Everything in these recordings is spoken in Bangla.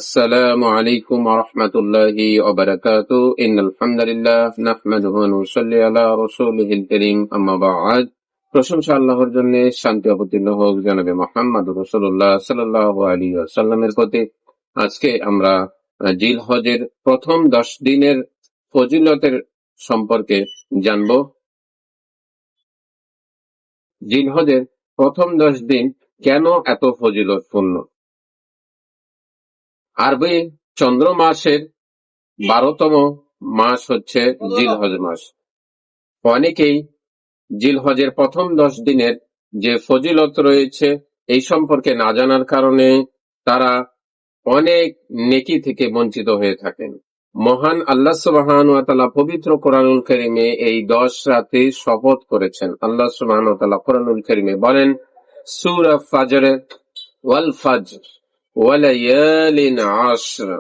السلام عليكم ورحمة الله وبركاته إن الحمد لله نحمده ونصلي على رسوله الكريم أما بعد প্রশংসা আল্লাহর জন্য, শান্তি অবতীর্ণ হোক জনাবে মুহাম্মদ রাসূলুল্লাহ সাল্লাল্লাহু আলাইহি ওয়াসাল্লামের প্রতি। আজকে আমরা জিলহজের প্রথম 10 দিনের ফজিলতের সম্পর্কে জানব। জিলহজের প্রথম 10 দিন কেন এত ফজিলতপূর্ণ? আরবি চন্দ্র মাসের 12তম মাস হচ্ছে জিলহজ মাস। অনেকেই জিলহজের প্রথম 10 দিনের যে ফজিলত রয়েছে এই সম্পর্কে না জানার কারণে তারা অনেক নেকি থেকে বঞ্চিত হয়ে থাকেন। মহান আল্লাহ সুবহানাহু ওয়া তাআলা পবিত্র কোরআনুল কারীমে এই 10 রাতে শপথ করেছেন। আল্লাহ সুবহানাহু ওয়া তাআলা কোরআনুল কারীমে বলেন, সূরা ফাজর ওয়াল ফাজর ওয়ালায়ালিন আশর,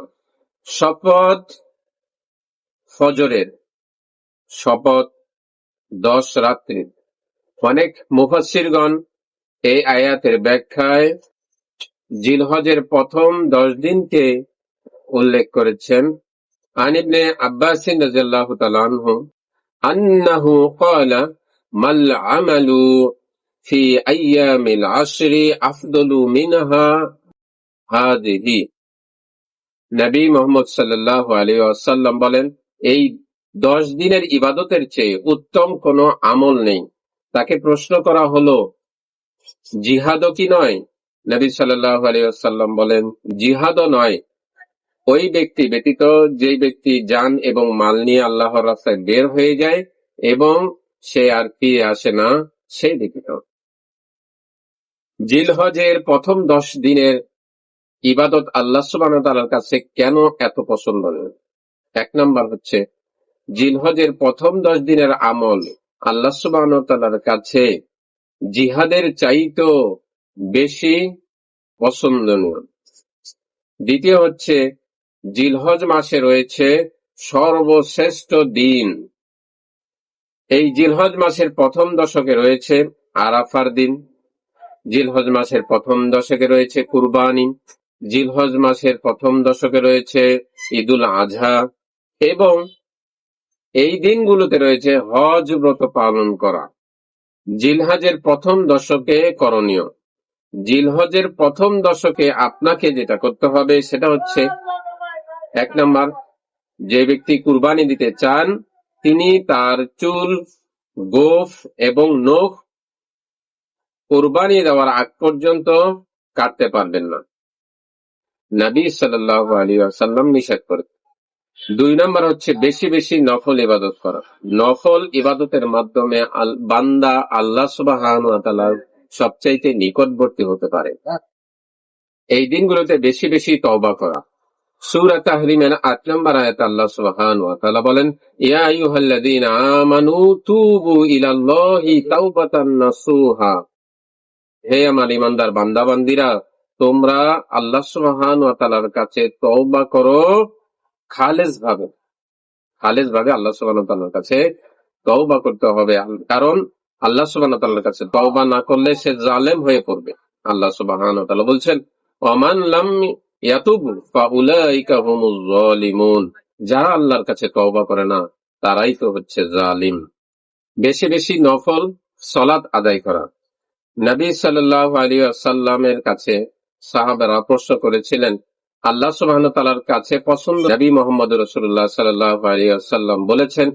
শপথ ফজরের, শপথ 10 রাত্রির। অনেক মুফাসসিরগণ এই আয়াতের ব্যাখ্যায় জিলহজের প্রথম 10 দিনকে উল্লেখ করেছেন। আন ইবনে আব্বাস রাদিয়াল্লাহু তাআলা আনহু আন্নাহু ক্বালা মাল আমালু ফি আইয়ামিল আশরি আফদালু মিনহা হাদিহি। নবী মুহাম্মদ সাল্লাল্লাহু আলাইহি ওয়াসাল্লাম বলেন, এই 10 দিনের ইবাদতের চেয়ে উত্তম কোনো আমল নেই। তাকে প্রশ্ন করা হলো, জিহাদও কি নয়? নবী সাল্লাল্লাহু আলাইহি ওয়াসাল্লাম বলেন, জিহাদও নয়। ওই ব্যক্তি ব্যতীত যে ব্যক্তি জান এবং মাল নিয়ে আল্লাহর রাস্তায় বের হয়ে যায় এবং সে আর ফিরে আসে না, সেই ব্যতীত। জিলহজের প্রথম 10 দিনের ইবাদত আল্লাহ সুবহানাহু ওয়া তাআলার কাছে কেন এত পছন্দনীয়? 1 নাম্বার হচ্ছে, জিলহজের প্রথম 10 দিনের আমল আল্লাহ সুবহানাহু ওয়া তাআলার কাছে জিহাদের চাইতেও বেশি পছন্দনীয়। দ্বিতীয় হচ্ছে, জিলহজ মাসে রয়েছে সর্বশ্রেষ্ঠ দিন। এই জিলহজ মাসের প্রথম দশকে রয়েছে আরাফার দিন, জিলহজ মাসের প্রথম দশকে রয়েছে কুরবানি, জিলহজ মাসের প্রথম দশকে রয়েছে ঈদুল আজহা এবং এই দিনগুলোতে রয়েছে হজ ব্রত পালন করা। জিলহজের প্রথম দশকে করণীয়, জিলহজের প্রথম দশকে আপনাকে যেটা করতে হবে সেটা হচ্ছে, 1 নাম্বার, যে ব্যক্তি কুরবানি দিতে চান তিনি তার চুল, গোঁফ এবং নখ কুরবানি দেওয়ার আগ পর্যন্ত কাটতে পারবেন না। নবী সাল্লাল্লাহু আলাইহি ওয়াসাল্লাম নিষেধ করেন। 2 নাম্বার হচ্ছে বেশি বেশি নফল ইবাদত করা। নফল ইবাদতের মাধ্যমে বান্দা আল্লাহ সুবহানাহু ওয়া তাআলার সবচাইতে নিকটবর্তী হতে পারে। এই দিনগুলোতে বেশি বেশি তওবা করা। সূরা তাহরিমের 8 নম্বর আয়াতে আল্লাহ সুবহানাহু ওয়া তাআলা বলেন, ইয়া আইয়ুহাল্লাযীনা আমানু তুবু ইলাল্লাহি তাওবাতান নাসুহা। হে আমার ঈমানদার বান্দা বান্দীরা, তোমরা আল্লাহ সুবহানাহু ওয়া তাআলার কাছে তওবা করো খালেস ভাবে। খালেস ভাবে আল্লাহ সুবহানাহু ওয়া তাআলার কাছে তওবা করতে হবে, কারণ আল্লাহ সুবহানাহু ওয়া তাআলার কাছে তওবা না করলে সে জালেম হয়ে পড়বে। আল্লাহ সুবহানাহু ওয়া তাআলা বলছেন, ওয়ামান লাম ইয়াতুবু ফাউলাইকা হুমুজ জালিমুন। যারা আল্লাহর কাছে তওবা করে না তারাই তো হচ্ছে জালিম। বেশি বেশি নফল সালাত আদায় করা। নবী সাল্লাল্লাহু আলাইহি ওয়াসাল্লামের কাছে সাহাবারা প্রশ্ন করেছিলেন, আল্লাহ সুবহানাহু ওয়া তাআলার কাছে পছন্দ। নবী মুহাম্মদ রাসূলুল্লাহ সাল্লাল্লাহু আলাইহি ওয়াসাল্লাম বলেছেন,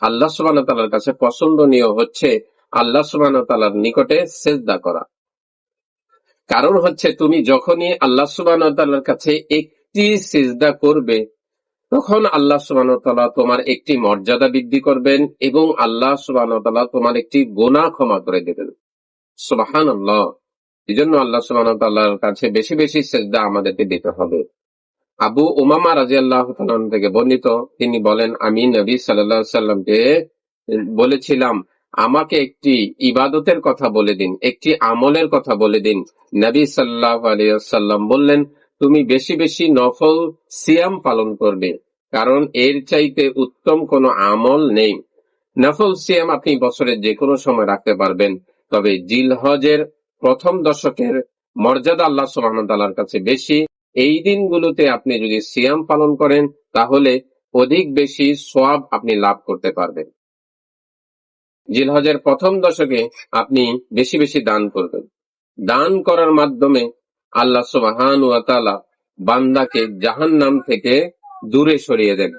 আল্লাহ সুবহানাহু ওয়া তাআলার কাছে পছন্দনীয় হচ্ছে আল্লাহ সুবহানাহু ওয়া তাআলার নিকটে সিজদা করা। কারণ হচ্ছে, তুমি যখনই আল্লাহ সুবহানাহু ওয়া তাআলার কাছে একটি সিজদা করবে তখন আল্লাহ সুবহানাহু ওয়া তাআলা তোমার একটি মর্যাদা বৃদ্ধি করবেন এবং আল্লাহ সুবহানাহু ওয়া তাআলা তোমার একটি গুনাহ ক্ষমা করে দেবেন। সুবহানাল্লাহ। এজন্য আল্লাহ সুবহানাহু ওয়া তাআলার কাছে বেশি বেশি সিজদা আমাদেরকে দিতে হবে। আবু উমামা রাদিয়াল্লাহু তাআলা থেকে বর্ণিত, তিনি বলেন, আমি নবী সাল্লাল্লাহু আলাইহি ওয়াসাল্লামকে বলেছিলাম, আমাকে একটি ইবাদতের কথা বলে দিন, একটি আমলের কথা বলে দিন। নবী সাল্লাল্লাহু আলাইহি ওয়াসাল্লাম বললেন, তুমি বেশি বেশি নফল সিয়াম পালন করবে, কারণ এর চাইতে উত্তম কোনো আমল নেই। নফল সিয়াম আপনি বছরের যে কোনো সময় রাখতে পারবেন, তবে জিলহজের প্রথম দশকের মর্যাদা আল্লাহ সুবহানাহু ওয়া তাআলার কাছে বেশি। এই দিনগুলোতে আপনি যদি সিয়াম পালন করেন তাহলে অধিক বেশি সওয়াব আপনি লাভ করতে পারবেন। জিলহজের প্রথম দশকে আপনি বেশি বেশি দান করবেন। দান করার মাধ্যমে আল্লাহ সুবহানাহু ওয়া তাআলা বান্দাকে জাহান্নাম থেকে দূরে সরিয়ে দেন।